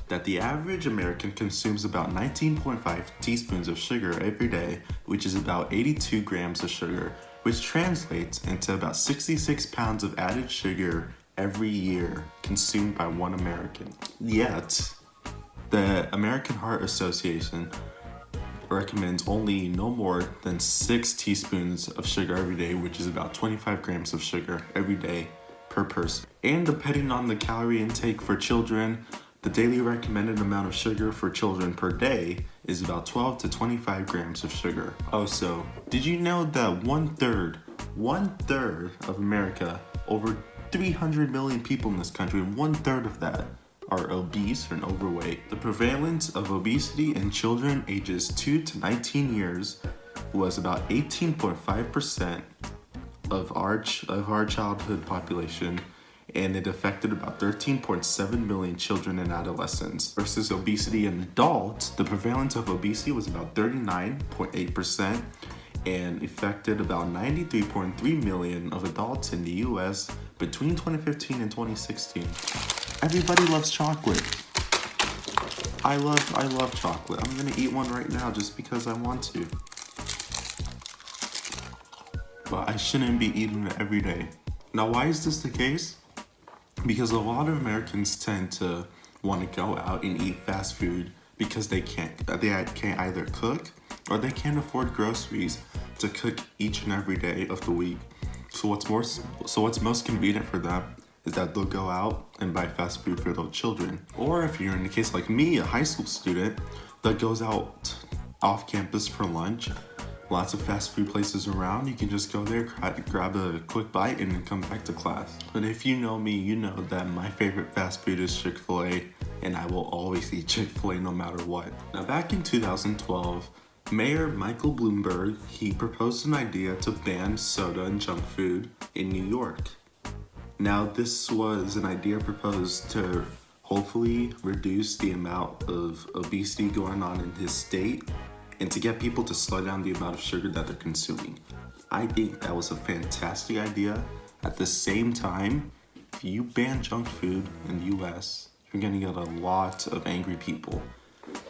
that the average American consumes about 19.5 teaspoons of sugar every day, which is about 82 grams of sugar, which translates into about 66 pounds of added sugar every year consumed by one American. Yet, the American Heart Association recommends only no more than 6 teaspoons of sugar every day, which is about 25 grams of sugar every day per person. And depending on the calorie intake for children, the daily recommended amount of sugar for children per day is about 12 to 25 grams of sugar. Also, did you know that one third of America, over 300 million people in this country, one third of that are obese and overweight? The prevalence of obesity in children ages 2 to 19 years was about 18.5% of our childhood population, and it affected about 13.7 million children and adolescents. Versus obesity in adults, the prevalence of obesity was about 39.8% and affected about 93.3 million of adults in the US between 2015 and 2016. Everybody loves chocolate. I love chocolate. I'm gonna eat one right now just because I want to. But I shouldn't be eating it every day. Now, why is this the case? Because a lot of Americans tend to want to go out and eat fast food because they can't either cook or they can't afford groceries to cook each and every day of the week. So what's most convenient for them is that they'll go out and buy fast food for their children. Or if you're in a case like me, a high school student that goes out off campus for lunch, lots of fast food places around, you can just go there, grab a quick bite, and then come back to class. But if you know me, you know that my favorite fast food is Chick-fil-A, and I will always eat Chick-fil-A no matter what. Now, back in 2012, Mayor Michael Bloomberg, he proposed an idea to ban soda and junk food in New York. Now, this was an idea proposed to hopefully reduce the amount of obesity going on in his state and to get people to slow down the amount of sugar that they're consuming. I think that was a fantastic idea. At the same time, if you ban junk food in the US, you're gonna get a lot of angry people.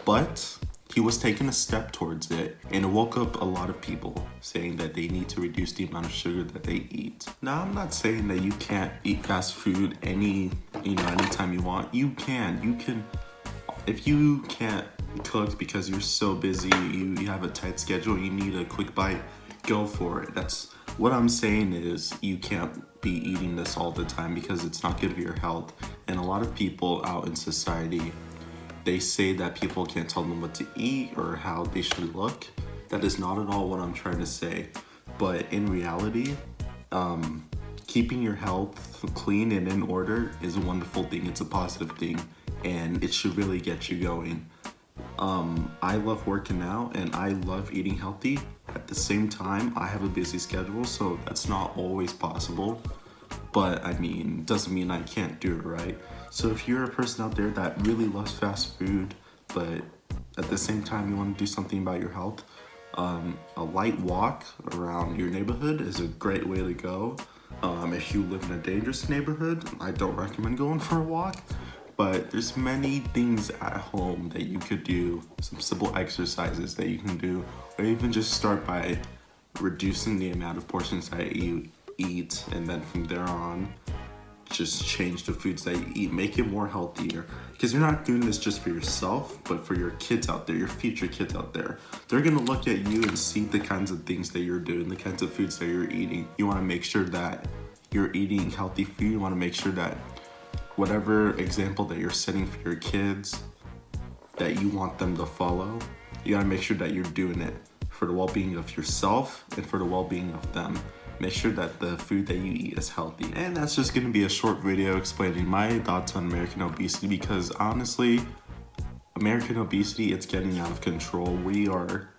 But he was taking a step towards it, and it woke up a lot of people saying that they need to reduce the amount of sugar that they eat. Now, I'm not saying that you can't eat fast food anytime you want. You can, if you can't cook because you're so busy, you have a tight schedule, you need a quick bite, go for it. That's what I'm saying is you can't be eating this all the time because it's not good for your health. And a lot of people out in society, they say that people can't tell them what to eat or how they should look. That is not at all what I'm trying to say. But in reality, keeping your health clean and in order is a wonderful thing. It's a positive thing, and it should really get you going. I love working out and I love eating healthy. At the same time, I have a busy schedule, so that's not always possible. But I mean, doesn't mean I can't do it, right? So if you're a person out there that really loves fast food, but at the same time you want to do something about your health, a light walk around your neighborhood is a great way to go. If you live in a dangerous neighborhood, I don't recommend going for a walk. But there's many things at home that you could do, some simple exercises that you can do, or even just start by reducing the amount of portions that you eat, and then from there on, just change the foods that you eat, make it more healthier. Because you're not doing this just for yourself, but for your kids out there, your future kids out there. They're gonna look at you and see the kinds of things that you're doing, the kinds of foods that you're eating. You wanna make sure that you're eating healthy food. You wanna make sure that whatever example that you're setting for your kids that you want them to follow, you gotta make sure that you're doing it for the well-being of yourself and for the well-being of them. Make sure that the food that you eat is healthy. And that's just gonna be a short video explaining my thoughts on American obesity, because honestly, American obesity, it's getting out of control. We are,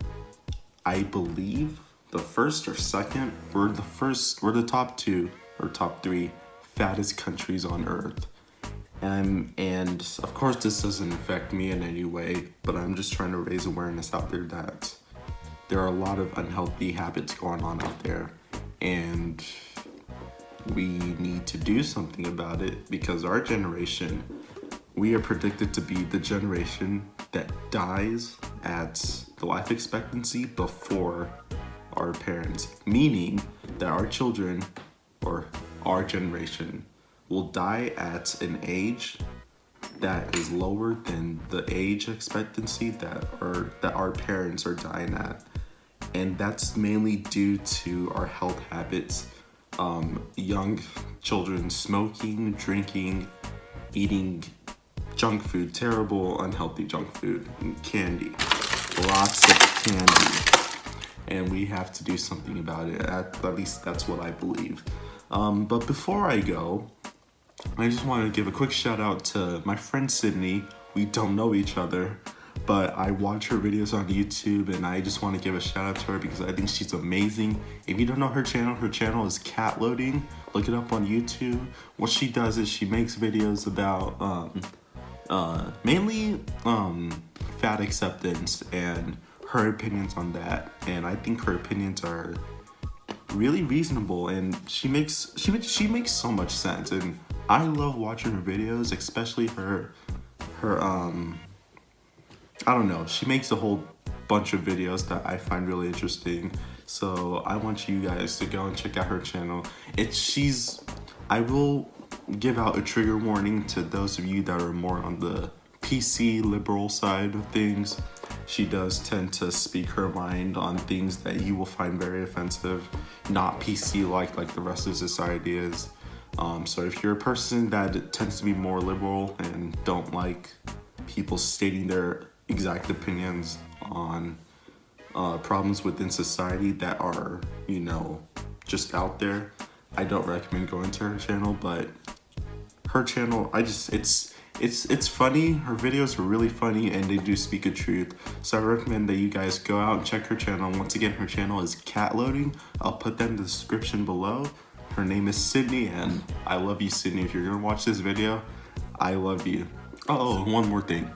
I believe, the first or second, we're the top 2 or top 3 fattest countries on earth. And of course this doesn't affect me in any way, but I'm just trying to raise awareness out there that there are a lot of unhealthy habits going on out there, and we need to do something about it, because our generation, we are predicted to be the generation that dies at the life expectancy before our parents, meaning that our children or our generation will die at an age that is lower than the age expectancy that our parents are dying at. And that's mainly due to our health habits. Young children smoking, drinking, eating junk food, terrible, unhealthy junk food, and candy, lots of candy. And we have to do something about it. At least that's what I believe. But before I go, I just want to give a quick shout out to my friend Sidney. We don't know each other, but I watch her videos on YouTube, and I just want to give a shout out to her because I think she's amazing. If you don't know her channel is Catloading. Look it up on YouTube. What she does is she makes videos about mainly fat acceptance and her opinions on that. And I think her opinions are really reasonable, and she makes so much sense. And I love watching her videos, especially her I don't know, she makes a whole bunch of videos that I find really interesting. So I want you guys to go and check out her channel. I will give out a trigger warning to those of you that are more on the PC liberal side of things. She does tend to speak her mind on things that you will find very offensive, not PC like the rest of society is. So if you're a person that tends to be more liberal and don't like people stating their exact opinions on problems within society that are, just out there, I don't recommend going to her channel. But her channel, it's funny. Her videos are really funny, and they do speak a truth. So I recommend that you guys go out and check her channel. Once again, her channel is Catloading. I'll put that in the description below. Her name is Sidney, and I love you, Sidney. If you're gonna watch this video, I love you. Oh, one more thing.